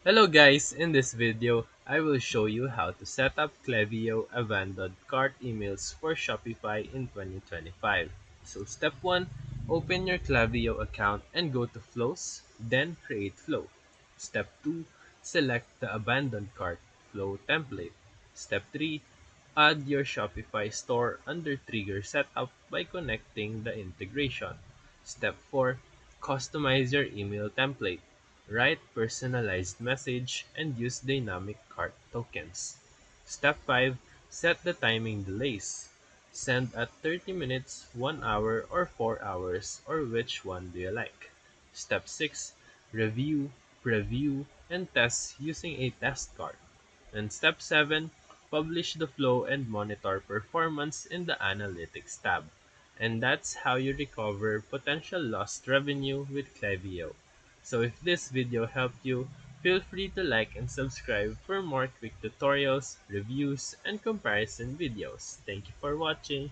Hello guys, in this video, I will show you how to set up Klaviyo abandoned cart emails for Shopify in 2025. So step 1, open your Klaviyo account and go to Flows, then create flow. Step 2, select the abandoned cart flow template. Step 3, add your Shopify store under trigger setup by connecting the integration. Step 4, customize your email template. Write personalized message and use dynamic cart tokens. Step 5. Set the timing delays. Send at 30 minutes, 1 hour, or 4 hours, or which one do you like. Step 6. Review, preview, and test using a test cart. And step 7. Publish the flow and monitor performance in the Analytics tab. And that's how you recover potential lost revenue with Klaviyo. So if this video helped you, feel free to like and subscribe for more quick tutorials, reviews, and comparison videos. Thank you for watching.